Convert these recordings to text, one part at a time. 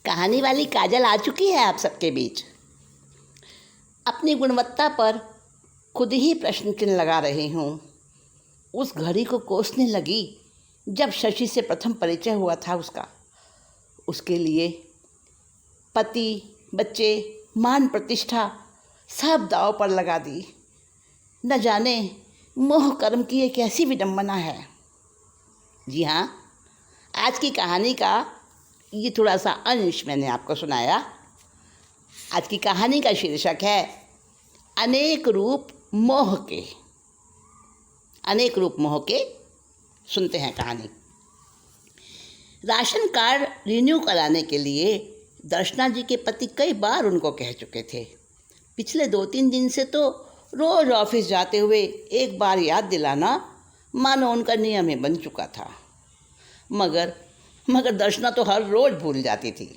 कहानी वाली काजल आ चुकी है आप सबके बीच। अपनी गुणवत्ता पर खुद ही प्रश्न चिन्ह लगा रही हूँ। उस घड़ी को कोसने लगी जब शशि से प्रथम परिचय हुआ था उसका। उसके लिए पति, बच्चे, मान प्रतिष्ठा सब दांव पर लगा दी। न जाने मोह कर्म की एक ऐसी विडंबना है। जी हाँ, आज की कहानी का ये थोड़ा सा अंश मैंने आपको सुनाया। आज की कहानी का शीर्षक है अनेक रूप मोह के। अनेक रूप मोह के। सुनते हैं कहानी। राशन कार्ड रिन्यू कराने के लिए दर्शना जी के पति कई बार उनको कह चुके थे। पिछले 2-3 दिन से तो रोज़ ऑफिस जाते हुए एक बार याद दिलाना मानो उनका नियम ही बन चुका था। मगर दर्शना तो हर रोज़ भूल जाती थी।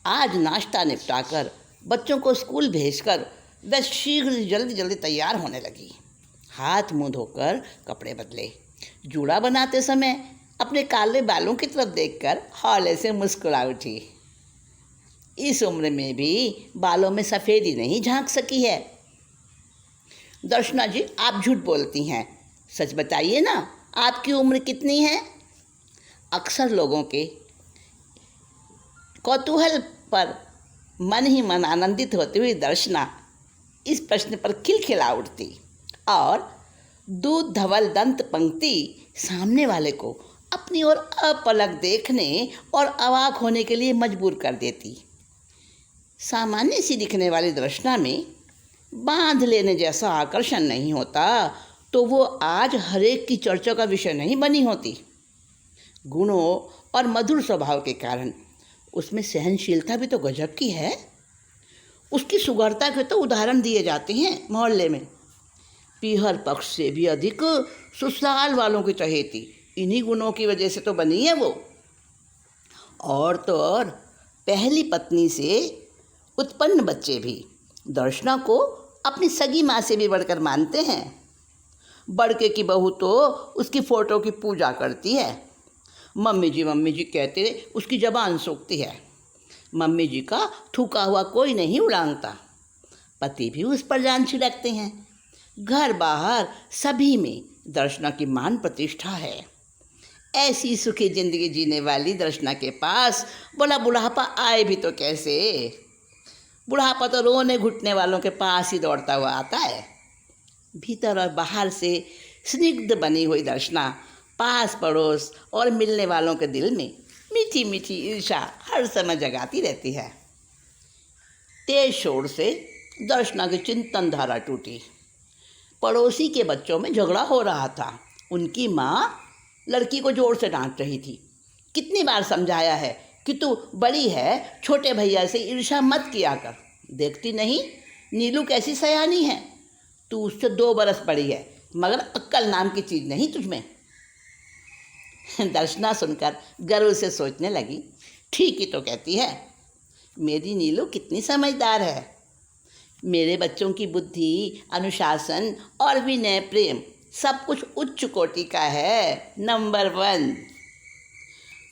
आज नाश्ता निपटाकर बच्चों को स्कूल भेजकर वह शीघ्र जल्दी तैयार होने लगी। हाथ मुंह धोकर कपड़े बदले। जूड़ा बनाते समय अपने काले बालों की तरफ देखकर हौले से मुस्कुरा उठी। इस उम्र में भी बालों में सफ़ेदी नहीं झांक सकी है। दर्शना जी, आप झूठ बोलती हैं, सच बताइए ना, आपकी उम्र कितनी है? अक्सर लोगों के कौतूहल पर मन ही मन आनंदित होती हुई दर्शना इस प्रश्न पर खिलखिला उठती और दूध धवल दंत पंक्ति सामने वाले को अपनी ओर अपलक देखने और अवाक होने के लिए मजबूर कर देती। सामान्य सी दिखने वाली दर्शना में बांध लेने जैसा आकर्षण नहीं होता तो वो आज हरेक की चर्चा का विषय नहीं बनी होती। गुणों और मधुर स्वभाव के कारण उसमें सहनशीलता भी तो गजब की है। उसकी सुगढ़ता के तो उदाहरण दिए जाते हैं मोहल्ले में। पीहर पक्ष से भी अधिक ससुराल वालों की चहेती इन्हीं गुणों की वजह से तो बनी है वो। और तो और पहली पत्नी से उत्पन्न बच्चे भी दर्शना को अपनी सगी माँ से भी बढ़कर मानते हैं। बड़के की बहू तो उसकी फ़ोटो की पूजा करती है। मम्मी जी कहते उसकी ज़बान सूखती है। मम्मी जी का थूका हुआ कोई नहीं उड़ांगता। पति भी उस पर जान छिड़कते हैं। घर बाहर सभी में दर्शना की मान प्रतिष्ठा है। ऐसी सुखी जिंदगी जीने वाली दर्शना के पास बोला बुढ़ापा आए भी तो कैसे। बुढ़ापा तो रोने घुटने वालों के पास ही दौड़ता हुआ आता है। भीतर और बाहर से स्निग्ध बनी हुई दर्शना पास पड़ोस और मिलने वालों के दिल में मीठी मीठी ईर्ष्या हर समय जगाती रहती है। तेज शोर से दर्शना की चिंतन धारा टूटी। पड़ोसी के बच्चों में झगड़ा हो रहा था। उनकी माँ लड़की को जोर से डांट रही थी। कितनी बार समझाया है कि तू बड़ी है, छोटे भैया से ईर्ष्या मत किया कर। देखती नहीं नीलू कैसी सयानी है। तू उससे 2 बरस बड़ी है, मगर अक्ल नाम की चीज़ नहीं तुझमें। दर्शना सुनकर गर्व से सोचने लगी, ठीक ही तो कहती है। मेरी नीलू कितनी समझदार है। मेरे बच्चों की बुद्धि, अनुशासन और विनय प्रेम सब कुछ उच्च कोटि का है, नंबर 1।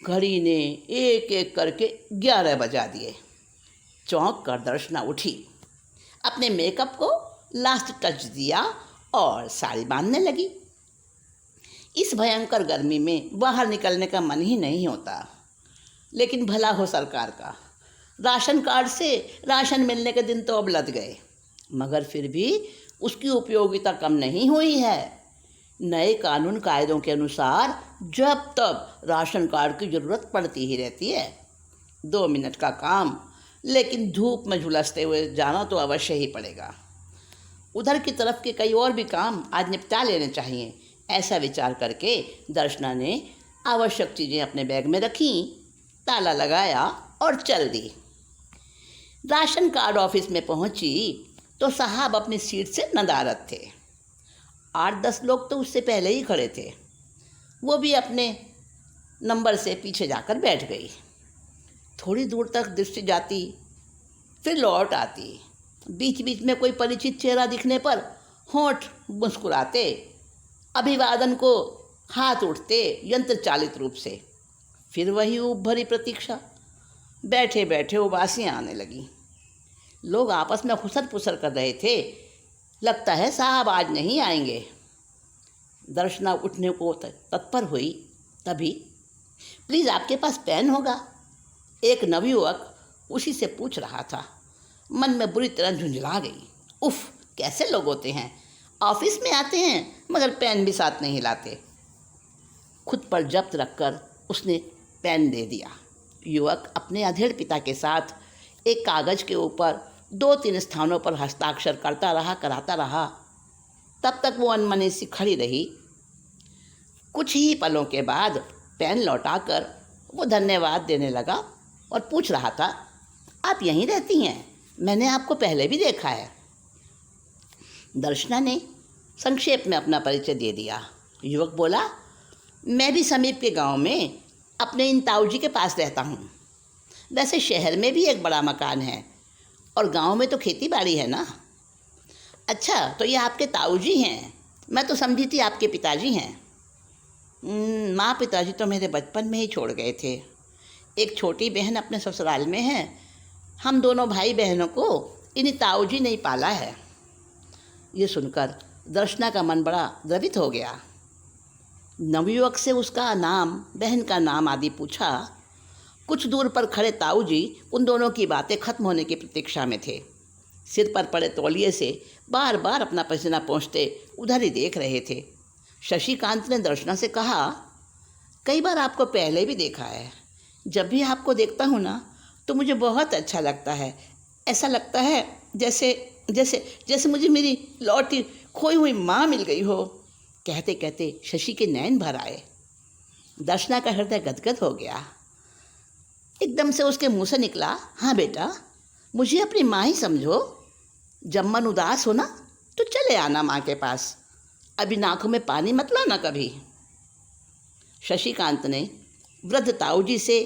घड़ी ने एक एक करके 11 बजा दिए। चौंक कर दर्शना उठी, अपने मेकअप को लास्ट टच दिया और साड़ी बांधने लगी। इस भयंकर गर्मी में बाहर निकलने का मन ही नहीं होता। लेकिन भला हो सरकार का, राशन कार्ड से राशन मिलने के दिन तो अब लद गए, मगर फिर भी उसकी उपयोगिता कम नहीं हुई है। नए कानून कायदों के अनुसार जब तब राशन कार्ड की ज़रूरत पड़ती ही रहती है। 2 मिनट का काम, लेकिन धूप में झुलसते हुए जाना तो अवश्य ही पड़ेगा। उधर की तरफ के कई और भी काम आज निपटा लेने चाहिए। ऐसा विचार करके दर्शना ने आवश्यक चीज़ें अपने बैग में रखीं, ताला लगाया और चल दी। राशन कार्ड ऑफिस में पहुंची तो साहब अपनी सीट से नदारद थे। 8-10 लोग तो उससे पहले ही खड़े थे। वो भी अपने नंबर से पीछे जाकर बैठ गई। थोड़ी दूर तक दृष्टि जाती, फिर लौट आती। बीच बीच में कोई परिचित चेहरा दिखने पर होंठ मुस्कुराते, अभिवादन को हाथ उठते यंत्र चालित रूप से। फिर वही ऊब भरी प्रतीक्षा। बैठे बैठे उबासियाँ आने लगी। लोग आपस में खुसर पुसर कर रहे थे। लगता है साहब आज नहीं आएंगे। दर्शना उठने को तत्पर हुई। तभी प्लीज़ आपके पास पेन होगा? एक नवयुवक उसी से पूछ रहा था। मन में बुरी तरह झुंझला गई। उफ, कैसे लोग होते हैं, ऑफिस में आते हैं मगर पेन भी साथ नहीं लाते। खुद पर जब्त रखकर उसने पेन दे दिया। युवक अपने अधेड़ पिता के साथ एक कागज़ के ऊपर 2-3 स्थानों पर हस्ताक्षर कराता रहा। तब तक वो अनमनी सी खड़ी रही। कुछ ही पलों के बाद पेन लौटाकर वो धन्यवाद देने लगा और पूछ रहा था, आप यहीं रहती हैं? मैंने आपको पहले भी देखा है। दर्शना ने संक्षेप में अपना परिचय दे दिया। युवक बोला, मैं भी समीप के गांव में अपने इन ताऊजी के पास रहता हूँ। वैसे शहर में भी एक बड़ा मकान है और गांव में तो खेती बाड़ी है ना। अच्छा, तो ये आपके ताऊजी हैं? मैं तो समझी थी आपके पिताजी हैं। माँ पिताजी तो मेरे बचपन में ही छोड़ गए थे। एक छोटी बहन अपने ससुराल में है। हम दोनों भाई बहनों को इन्हीं ताऊजी ने ही पाला है। ये सुनकर दर्शना का मन बड़ा द्रवित हो गया। नवयुवक से उसका नाम, बहन का नाम आदि पूछा। कुछ दूर पर खड़े ताऊजी उन दोनों की बातें खत्म होने की प्रतीक्षा में थे। सिर पर पड़े तौलिए से बार बार अपना पसीना पोंछते उधर ही देख रहे थे। शशिकांत ने दर्शना से कहा, कई बार आपको पहले भी देखा है। जब भी आपको देखता हूँ ना तो मुझे बहुत अच्छा लगता है। ऐसा लगता है जैसे जैसे जैसे मुझे मेरी लौटी खोई हुई माँ मिल गई हो। कहते कहते शशि के नैन भर आए। दर्शना का हृदय गदगद हो गया। एकदम से उसके मुंह से निकला, हाँ बेटा, मुझे अपनी माँ ही समझो। जब मन उदास हो ना तो चले आना माँ के पास। अभी नाकों में पानी मत लाना कभी। शशिकांत ने वृद्ध ताऊजी से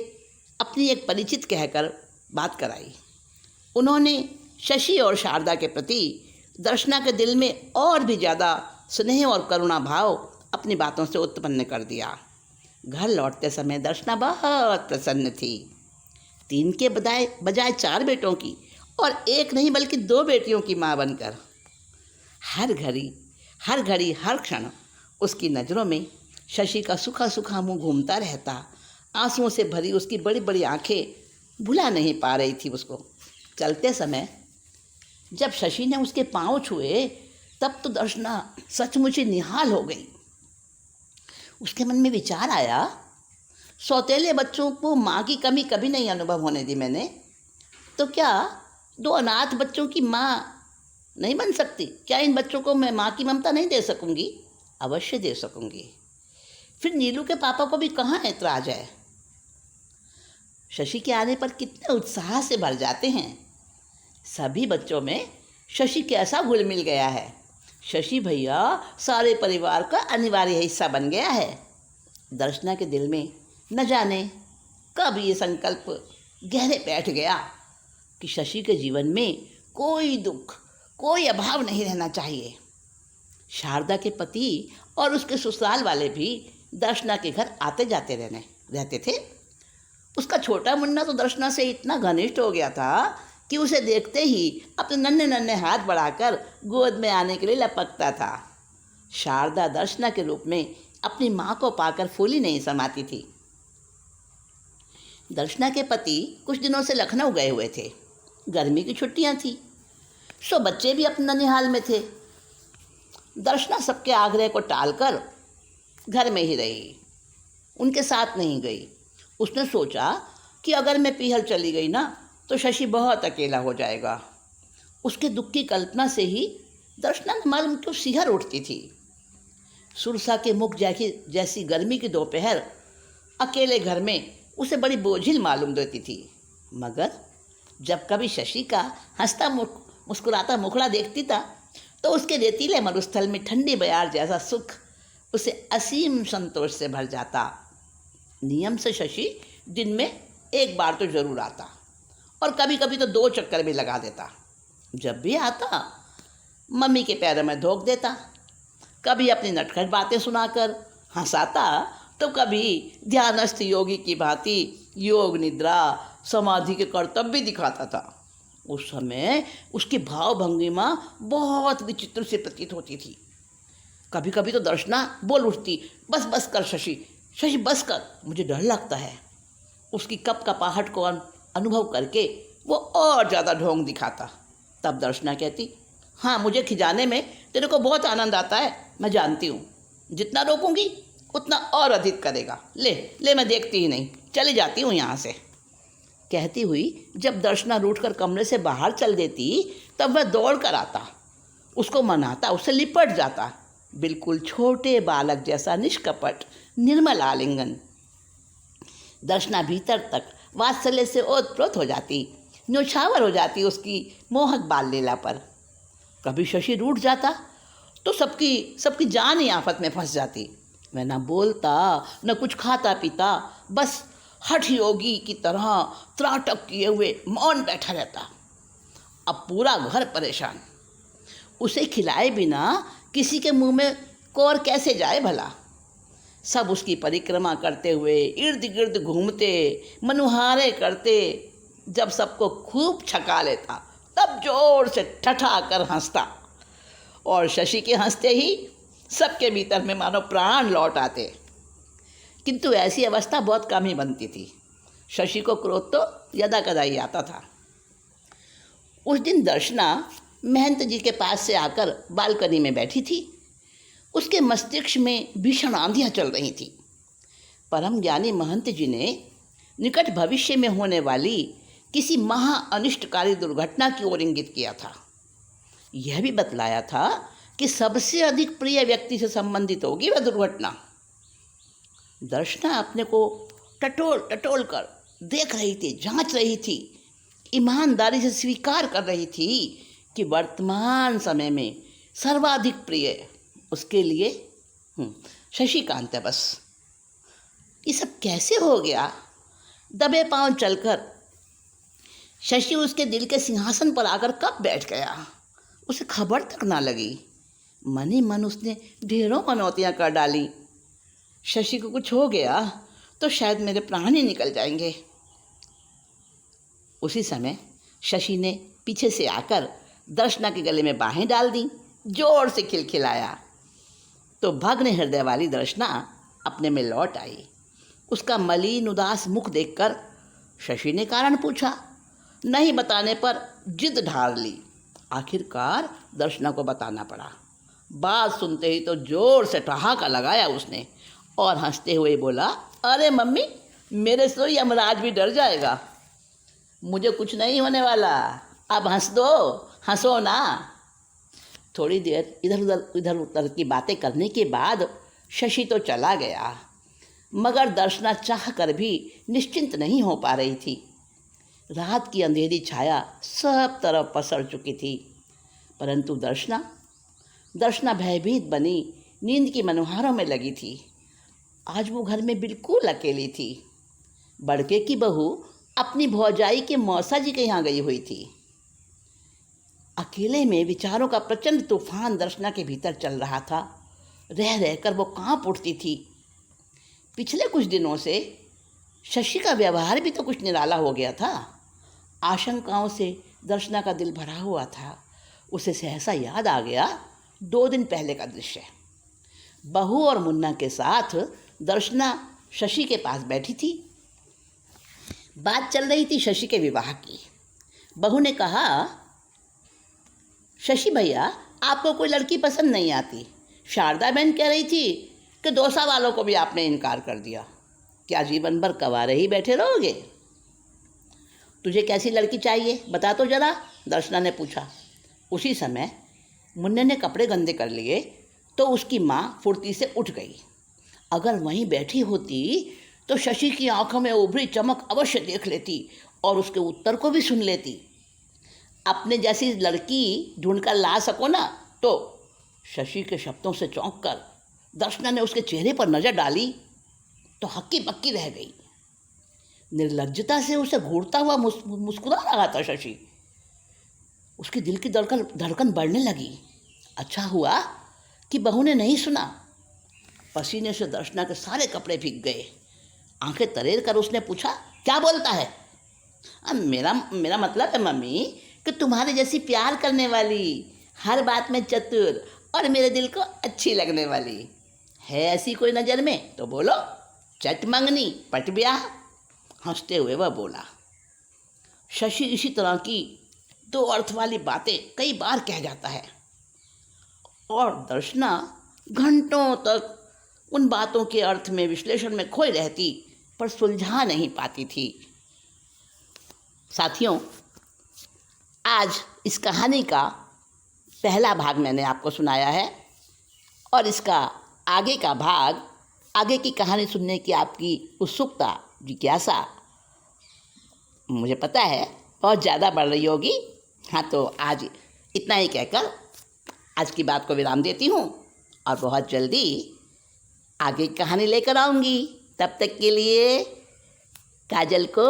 अपनी एक परिचित कहकर बात कराई। उन्होंने शशि और शारदा के प्रति दर्शना के दिल में और भी ज़्यादा स्नेह और करुणा भाव अपनी बातों से उत्पन्न कर दिया। घर लौटते समय दर्शना बहुत प्रसन्न थी। 3 के बजाय 4 बेटों की और एक नहीं बल्कि 2 बेटियों की माँ बनकर। हर घड़ी हर क्षण उसकी नज़रों में शशि का सूखा सूखा मुंह घूमता रहता। आंसुओं से भरी उसकी बड़ी बड़ी आंखें भुला नहीं पा रही थी उसको। चलते समय जब शशि ने उसके पाँव छुए तब तो दर्शना सचमुच ही निहाल हो गई। उसके मन में विचार आया, सौतेले बच्चों को माँ की कमी कभी नहीं अनुभव होने दी मैंने, तो क्या 2 अनाथ बच्चों की माँ नहीं बन सकती? क्या इन बच्चों को मैं माँ की ममता नहीं दे सकूँगी? अवश्य दे सकूँगी। फिर नीलू के पापा को भी कहाँ ऐतराज है। शशि के आने पर कितने उत्साह से भर जाते हैं। सभी बच्चों में शशि कैसा घुल मिल गया है। शशि भैया सारे परिवार का अनिवार्य हिस्सा बन गया है। दर्शना के दिल में न जाने कब ये संकल्प गहरे बैठ गया कि शशि के जीवन में कोई दुख, कोई अभाव नहीं रहना चाहिए। शारदा के पति और उसके ससुराल वाले भी दर्शना के घर आते जाते रहते थे। उसका छोटा मुन्ना तो दर्शना से इतना घनिष्ठ हो गया था कि उसे देखते ही अपने नन्हे नन्हे हाथ बढ़ाकर गोद में आने के लिए लपकता था। शारदा दर्शना के रूप में अपनी माँ को पाकर फूली नहीं समाती थी। दर्शना के पति कुछ दिनों से लखनऊ गए हुए थे। गर्मी की छुट्टियाँ थी, सो बच्चे भी अपने ननिहाल में थे। दर्शना सबके आग्रह को टालकर घर में ही रही, उनके साथ नहीं गई। उसने सोचा कि अगर मैं पीहल चली गई ना तो शशि बहुत अकेला हो जाएगा। उसके दुख की कल्पना से ही दर्शना ने मालूम क्यों सिहर उठती थी। सुरसा के मुख जैसी गर्मी की दोपहर अकेले घर में उसे बड़ी बोझिल मालूम देती थी। मगर जब कभी शशि का हंसता मुस्कुराता मुखड़ा देखती था तो उसके रेतीले मरुस्थल में ठंडी बयार जैसा सुख उसे असीम संतोष से भर जाता। नियम से शशि दिन में 1 बार तो जरूर आता और कभी कभी तो 2 चक्कर भी लगा देता। जब भी आता मम्मी के पैरों में धोख देता, कभी अपनी नटखट बातें सुनाकर हंसाता तो कभी ध्यानस्थ योगी की भांति योग निद्रा समाधि के कर्तव्य दिखाता था। उस समय उसकी भाव भंगिमा बहुत विचित्र से प्रतीत होती थी। कभी कभी तो दर्शना बोल उठती, बस बस कर शशि, शशि बस कर, मुझे डर लगता है। उसकी कपकपाहट को अनुभव करके वो और ज़्यादा ढोंग दिखाता। तब दर्शना कहती, हाँ मुझे खिजाने में तेरे को बहुत आनंद आता है, मैं जानती हूँ। जितना रोकूंगी उतना और अधिक करेगा। ले ले, मैं देखती ही नहीं, चली जाती हूँ यहाँ से। कहती हुई जब दर्शना रूठकर कमरे से बाहर चल देती तब वह दौड़ कर आता, उसको मनाता, उससे लिपट जाता। बिल्कुल छोटे बालक जैसा निष्कपट निर्मल आलिंगन। दर्शना भीतर तक वात्सल्य से ओतप्रोत हो जाती, न्योछावर हो जाती उसकी मोहक बाल लीला पर। कभी शशि रूठ जाता तो सबकी जान ही आफत में फंस जाती। वह न बोलता न कुछ खाता पीता, बस हठ योगी की तरह त्राटक किए हुए मौन बैठा रहता। अब पूरा घर परेशान। उसे खिलाए बिना किसी के मुंह में कौर कैसे जाए भला। सब उसकी परिक्रमा करते हुए इर्द गिर्द घूमते, मनुहारे करते। जब सबको खूब छका लेता तब जोर से ठठा कर हंसता, और शशि के हंसते ही सबके भीतर में मानो प्राण लौट आते। किंतु ऐसी अवस्था बहुत कम ही बनती थी। शशि को क्रोध तो यदा कदा ही आता था। उस दिन दर्शना महंत जी के पास से आकर बालकनी में बैठी थी। उसके मस्तिष्क में भीषण आंधियाँ चल रही थी। परम ज्ञानी महंत जी ने निकट भविष्य में होने वाली किसी महा अनिष्टकारी दुर्घटना की ओर इंगित किया था। यह भी बतलाया था कि सबसे अधिक प्रिय व्यक्ति से संबंधित होगी वह दुर्घटना। दर्शना अपने को टटोल टटोल कर देख रही थी, जांच रही थी, ईमानदारी से स्वीकार कर रही थी कि वर्तमान समय में सर्वाधिक प्रिय उसके लिए शशिकांत है। बस ये सब कैसे हो गया? दबे पांव चलकर शशि उसके दिल के सिंहासन पर आकर कब बैठ गया, उसे खबर तक ना लगी। मन ही मन उसने ढेरों मनौतियाँ कर डाली। शशि को कुछ हो गया तो शायद मेरे प्राण ही निकल जाएंगे। उसी समय शशि ने पीछे से आकर दर्शना के गले में बाहें डाल दी, जोर से खिलखिलाया। तो भग्न हृदय वाली दर्शना अपने में लौट आई। उसका मलिन उदास मुख देखकर शशि ने कारण पूछा। नहीं बताने पर जिद ढार ली। आखिरकार दर्शना को बताना पड़ा। बात सुनते ही तो जोर से ठहाका लगाया उसने और हंसते हुए बोला, अरे मम्मी, मेरे से तो यमराज भी डर जाएगा। मुझे कुछ नहीं होने वाला, अब हंस दो, हंसो ना। थोड़ी देर इधर उधर की बातें करने के बाद शशि तो चला गया, मगर दर्शना चाह कर भी निश्चिंत नहीं हो पा रही थी। रात की अंधेरी छाया सब तरफ पसर चुकी थी, परंतु दर्शना भयभीत बनी नींद की मनोहारों में लगी थी। आज वो घर में बिल्कुल अकेली थी। बड़के की बहू अपनी भौजाई के मौसा जी के यहाँ गई हुई थी। अकेले में विचारों का प्रचंड तूफान दर्शना के भीतर चल रहा था। रह रहकर वो कांप उठती थी। पिछले कुछ दिनों से शशि का व्यवहार भी तो कुछ निराला हो गया था। आशंकाओं से दर्शना का दिल भरा हुआ था। उसे सहसा याद आ गया 2 दिन पहले का दृश्य। बहू और मुन्ना के साथ दर्शना शशि के पास बैठी थी। बात चल रही थी शशि के विवाह की। बहू ने कहा, शशि भैया, आपको कोई लड़की पसंद नहीं आती। शारदा बहन कह रही थी कि दोसा वालों को भी आपने इनकार कर दिया। क्या जीवन भर कवारे ही बैठे रहोगे? तुझे कैसी लड़की चाहिए, बता तो जरा, दर्शना ने पूछा। उसी समय मुन्ने ने कपड़े गंदे कर लिए तो उसकी माँ फुर्ती से उठ गई। अगर वहीं बैठी होती तो शशि की आंखों में उभरी चमक अवश्य देख लेती और उसके उत्तर को भी सुन लेती। अपने जैसी लड़की ढूंढकर ला सको ना तो। शशि के शब्दों से चौंक कर दर्शना ने उसके चेहरे पर नजर डाली तो हक्की बक्की रह गई। निर्लज्जता से उसे घूरता हुआ मुस्कुरा रहा था शशि। उसके दिल की धड़कन बढ़ने लगी। अच्छा हुआ कि बहू ने नहीं सुना। पसीने से दर्शना के सारे कपड़े भीग गए। आंखें तरेर कर उसने पूछा, क्या बोलता है? अब मेरा मेरा मतलब है मम्मी कि तुम्हारे जैसी प्यार करने वाली, हर बात में चतुर और मेरे दिल को अच्छी लगने वाली है ऐसी कोई नज़र में तो बोलो। चट मंगनी पट ब्याह। हंसते हुए वह बोला। शशि इसी तरह की दो अर्थ वाली बातें कई बार कह जाता है और दर्शना घंटों तक उन बातों के अर्थ में विश्लेषण में खोई रहती, पर सुलझा नहीं पाती थी। साथियों, आज इस कहानी का पहला भाग मैंने आपको सुनाया है और इसका आगे का भाग, आगे की कहानी सुनने की आपकी उत्सुकता, जिज्ञासा मुझे पता है बहुत ज़्यादा बढ़ रही होगी। हाँ, तो आज इतना ही कहकर आज की बात को विराम देती हूँ और बहुत जल्दी आगे की कहानी लेकर आऊँगी। तब तक के लिए काजल को